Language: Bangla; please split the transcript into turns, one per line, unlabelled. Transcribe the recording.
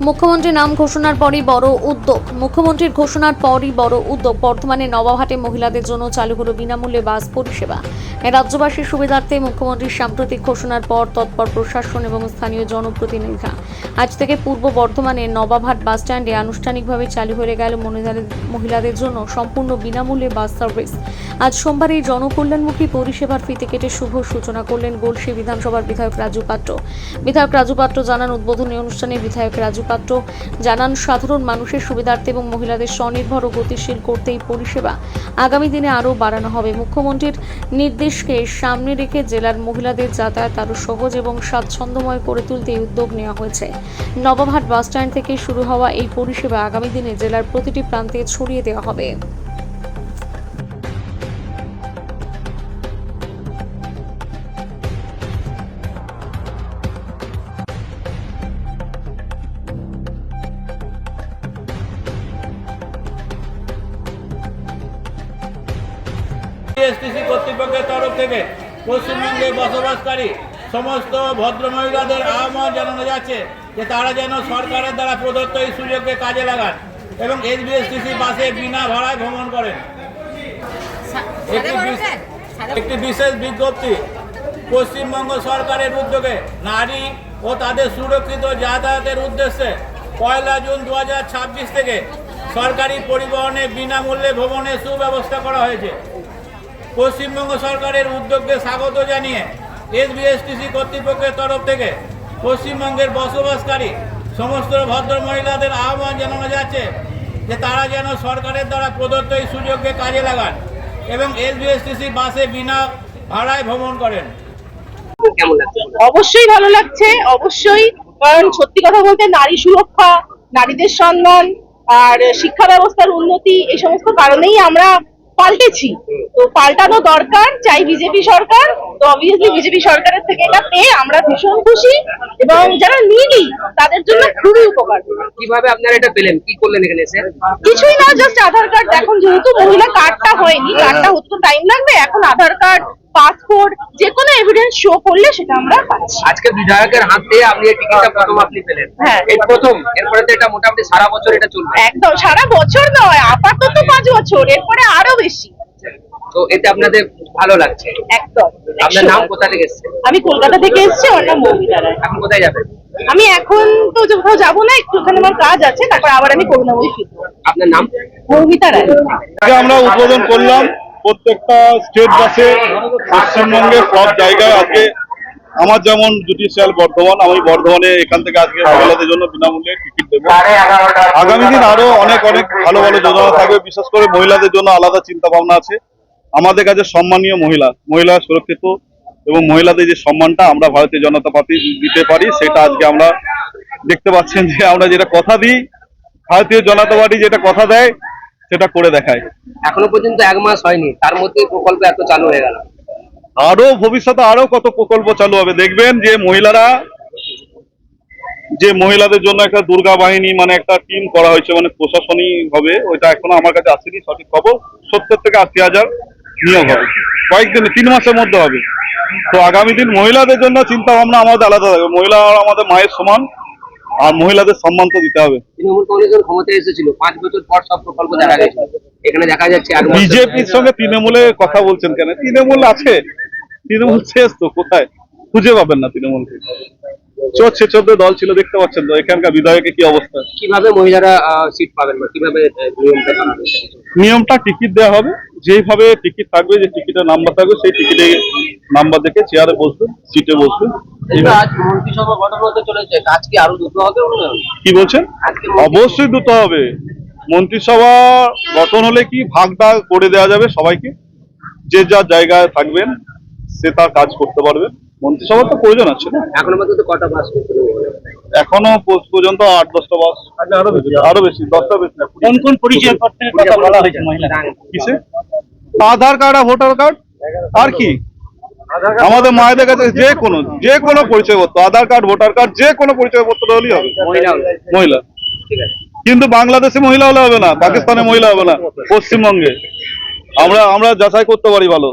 মুখ্যমন্ত্রীর নাম ঘোষণার পরই বড় উদ্যোগ। মুখ্যমন্ত্রীর ঘোষণার পরই বড় উদ্যোগ। বর্তমানে নবাবহাটে মহিলাদের জন্য চালু হলো বিনামূল্যে বাস পরিষেবা। রাজ্যবাসীর সুবিধার্থে মুখ্যমন্ত্রীর সাম্প্রতিক ঘোষণার পর তৎপর প্রশাসন এবং স্থানীয় জনপ্রতিনিধিরা আজ থেকে পূর্ব বর্ধমানের নবাবহাট বাস স্ট্যান্ডে আনুষ্ঠানিকভাবে চালু হয়ে গেল মহিলাদের জন্য সম্পূর্ণ বিনামূল্যে বাস সার্ভিস। আজ সোমবার এই জনকল্যাণমুখী পরিষেবার ফিতে কেটে শুভ সূচনা করলেন গলসি বিধানসভার বিধায়ক রাজু পাত্র। বিধায়ক রাজু পাত্র জানান, উদ্বোধনী অনুষ্ঠানে বিধায়ক রাজু পাত্র জানান, সাধারণ মানুষের সুবিধার্থে এবং মহিলাদের স্বনির্ভর ও গতিশীল করতে এই পরিষেবা আগামী দিনে আরও বাড়ানো হবে। মুখ্যমন্ত্রীর নির্দেশকে সামনে রেখে জেলার মহিলাদের যাতায়াত আরও সহজ এবং স্বাচ্ছন্দ্যময় করে তুলতে এই উদ্যোগ নেওয়া হয়েছে। নবাবহাট বাস স্ট্যান্ড থেকে শুরু হওয়া এই পরিষেবা আগামী দিনে জেলার প্রতিটি প্রান্তে ছড়িয়ে দেওয়া হবে।
এসটিসি কর্তৃপক্ষের তরফ থেকে পশ্চিমবঙ্গে বসবাসকারী সমস্ত ভদ্র মহিলাদের আহ্বান জানানো যাচ্ছে যে তারা যেন সরকারের দ্বারা প্রদত্ত এই সুযোগকে কাজে লাগান এবং এসবিএসটিসি বাসে বিনা ভাড়ায় ভ্রমণ করেন। একটি বিশেষ বিজ্ঞপ্তি, পশ্চিমবঙ্গ সরকারের উদ্যোগে নারী ও তাদের সুরক্ষিত যাতায়াতের উদ্দেশ্যে 1 জুন 2026 থেকে সরকারি পরিবহনে বিনামূল্যে ভ্রমণের সুব্যবস্থা করা হয়েছে। পশ্চিমবঙ্গ সরকারের উদ্যোগকে স্বাগত জানিয়ে এসবিএসটিসি কর্তৃপক্ষের তরফ থেকে পশ্চিমবঙ্গের বসবাসকারী সমস্ত ভদ্র মহিলাদের আহ্বান জানানো যাচ্ছে যে তারা যেন সরকারের দ্বারা প্রদত্ত এই সুযোগকে কাজে লাগান এবং এসবিএসটিসি বাসে বিনা ভাড়ায় ভ্রমণ করেন।
অবশ্যই ভালো লাগছে, অবশ্যই, কারণ সত্যি কথা বলতে নারী সুরক্ষা, নারীদের সম্মান আর শিক্ষা ব্যবস্থার উন্নতি এই সমস্ত কারণেই আমরা পাল্টেছি। তো পাল্টানো দরকার, চাই বিজেপি সরকার। তো অবভিয়াসলি বিজেপি সরকারের থেকে এটা পেয়ে আমরা ভীষণ খুশি এবং যারা নিডি তাদের জন্য খুবই উপকার।
কিভাবে আপনারা এটা পেলেন, কি করলেন এখানে এসে?
কিছুই না, জাস্ট আধার কার্ড। এখন যেহেতু মহিলা কার্ডটা হয়নি, কার্ডটা হতে তো টাইম লাগবে, এখন আধার কার্ড, পাসপোর্ট, যে কোনো এভিডেন্স শো করলে সেটা আমরা পাচ্ছি।
আজকে বিধায়কের হাত দিয়ে আপনি এই টিকিটটা প্রথম আপনি পেলেন।
হ্যাঁ,
এই প্রথম। এরপরে তো এটা মোটামুটি সারা বছর এটা চলবে।
একদম সারা বছর নয়, আপাতত 5 বছর, এরপরে আরো বেশি।
তো এতে আপনাদের ভালো লাগছে?
একদম।
আপনার নাম কোথা থেকে এসেছে?
আমি কলকাতা থেকে এসেছি, আমার নাম মৌমিতা রায়।
এখন কোথায় যাবেন?
আমি এখন তো কোথাও যাবো না, একটু ওখানে আমার কাজ আছে, তারপর আবার আমি করুণাময়ী ফিরবো।
আপনার নাম?
মৌমিতা রায়।
আমরা উদ্বোধন করলাম প্রত্যেকটা স্টেট বাসে পশ্চিমবঙ্গের সব জায়গায়। আজকে আমার যেমন জুডিশিয়াল বর্ধমান, আমি বর্ধমানে এখান থেকে আজকে মহিলাদের জন্য বিনামূল্যে টিকিট দেবো। আগামী দিন আরো অনেক অনেক ভালো ভালো যোজনা থাকবে। বিশেষ করে মহিলাদের জন্য আলাদা চিন্তা ভাবনা আছে। আমাদের কাছে সম্মানীয় মহিলা সুরক্ষিত এবং মহিলাদের যে সম্মানটা আমরা ভারতীয় জনতা পার্টি দিতে পারি, সেটা আজকে আমরা দেখতে পাচ্ছেন যে আমরা যেটা কথা দিই, ভারতীয় জনতা পার্টি যেটা কথা দেয় সেটা করে দেখায়।
এখনো পর্যন্ত 1 মাস হয়নি, তার মধ্যে প্রকল্প এত চালু হয়ে গেল।
আরো ভবিষ্যতে আরো কত প্রকল্প চালু হবে। দেখবেন যে মহিলাদের জন্য একটা দুর্গা বাহিনী মানে একটা টিম করা হয়েছে, মানে প্রশাসনিক হবে, ওইটা এখনো আমার কাছে আসেনি সঠিক খবর। 70 থেকে 80,000 নিয়োগ হবে কয়েকদিন, 3 মাসের মধ্যে হবে। তো আগামী দিন মহিলাদের জন্য চিন্তা ভাবনা আমাদের আলাদা থাকবে। মহিলা আমাদের মায়ের সমান, আর মহিলাদের সম্মান তো দিতে হবে।
তৃণমূল কংগ্রেসের ক্ষমতায় এসেছিল, 5 বছর পর সব প্রকল্প দেখা গেছে। এখানে দেখা যাচ্ছে
বিজেপির সঙ্গে তৃণমূলের কথা বলছেন কেন? তৃণমূল আছে, তৃণমূল শেষ তো, কোথায় খুঁজে পাবেন না তৃণমূলকে। 14 দল ছিল, দেখতে পাচ্ছেন তো এখানকার বিধায়কের কি অবস্থা।
কিভাবে মহিলারা সিট পাবেন বা কিভাবে
নিয়মটা টিকিট দেওয়া হবে, যেইভাবে টিকিট থাকবে, যে টিকিটের নাম্বার থাকবে সেই টিকিটে নাম্বার দেখে চেয়ারে বসবে, সিটে বসবে।
মন্ত্রিসভা গঠন হতে চলেছে, কাজ কি আরো দ্রুত হবে?
কি বলছেন? অবশ্যই দ্রুত হবে। মন্ত্রিসভা গঠন হলে কি ভাগটা করে দেওয়া যাবে সবাইকে, যে যার জায়গায় থাকবেন সে তার কাজ করতে পারবে। মন্ত্রিসভার তো প্রয়োজন আছে না।
এখনো পর্যন্ত কটা বাস?
এখনো পর্যন্ত 8-10টা বাস, আরো বেশি 10টা বেশি।
কোন কোন পরিচয় পত্রের কথা বলা হয়েছে মহিলারা?
কিসে? আধার কার্ড আর ভোটার কার্ড, আর কি আমাদের মায়েদের কাছে যে কোনো পরিচয়পত্র, আধার কার্ড, ভোটার কার্ড, যে কোনো পরিচয়পত্র হলেই হবে। মহিলা কিন্তু বাংলাদেশে মহিলা হলে হবে না, পাকিস্তানে মহিলা হবে না, পশ্চিমবঙ্গে আমরা যাচাই করতে পারি ভালো।